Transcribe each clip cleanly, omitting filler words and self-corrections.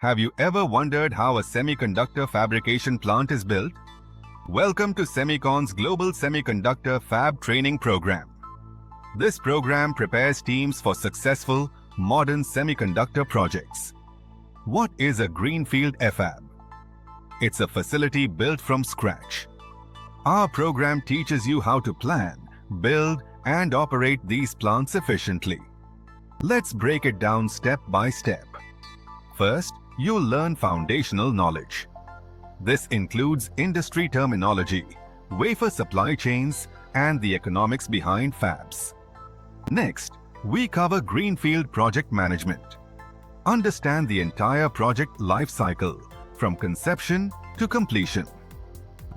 Have you ever wondered how a semiconductor fabrication plant is built? Welcome to Semicons' Global Semiconductor Fab Training Program. This program prepares teams for successful, modern semiconductor projects. What is a Greenfield FAB? It's a facility built from scratch. Our program teaches you how to plan, build, and operate these plants efficiently. Let's break it down step by step. First, you'll learn foundational knowledge. This includes industry terminology, wafer supply chains, and the economics behind fabs. Next, we cover Greenfield project management. Understand the entire project lifecycle, from conception to completion.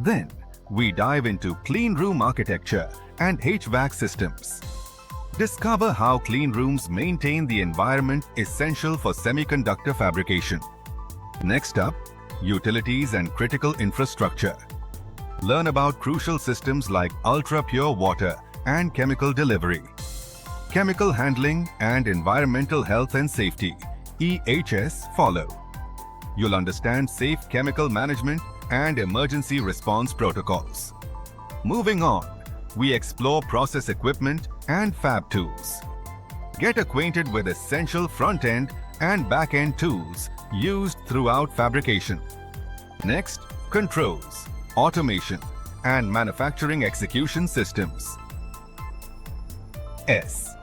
Then, we dive into Cleanroom architecture and HVAC systems. Discover how cleanrooms maintain the environment essential for semiconductor fabrication. Next up, utilities and critical infrastructure. Learn about crucial systems like ultra-pure water and chemical delivery, chemical handling and environmental health and safety (EHS) follow. You'll understand safe chemical management and emergency response protocols. Moving on, we explore process equipment and fab tools. Get acquainted with essential front-end and back-end tools used throughout fabrication. Next, controls, automation, and manufacturing execution systems. S.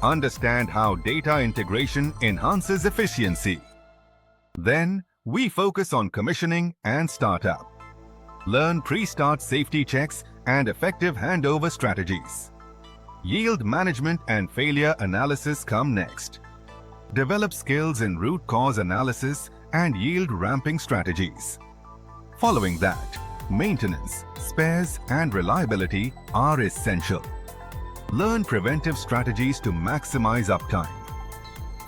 Understand how data integration enhances efficiency. Then, we focus on commissioning and startup. Learn pre-start safety checks and effective handover strategies. Yield management and failure analysis come next. Develop skills in root cause analysis and yield ramping strategies. Following that, maintenance, spares, and reliability are essential. Learn preventive strategies to maximize uptime.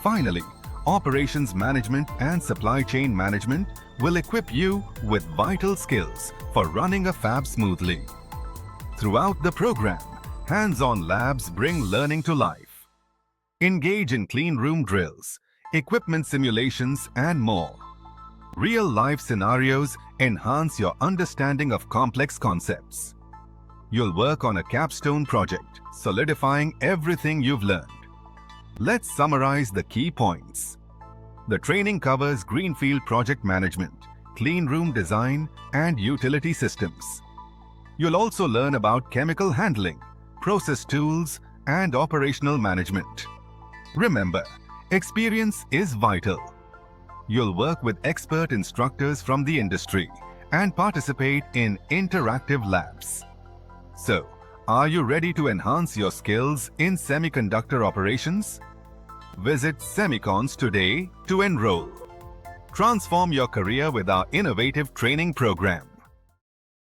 Finally, operations management and supply chain management will equip you with vital skills for running a fab smoothly. Throughout the program, hands-on labs bring learning to life. Engage in cleanroom drills, equipment simulations, and more. Real-life scenarios enhance your understanding of complex concepts. You'll work on a capstone project, solidifying everything you've learned. Let's summarize the key points. The training covers Greenfield project management, cleanroom design, and utility systems. You'll also learn about chemical handling, process tools, and operational management. Remember, experience is vital. You'll work with expert instructors from the industry and participate in interactive labs. So, are you ready to enhance your skills in semiconductor operations? Visit Semicons today to enroll. Transform your career with our innovative training program.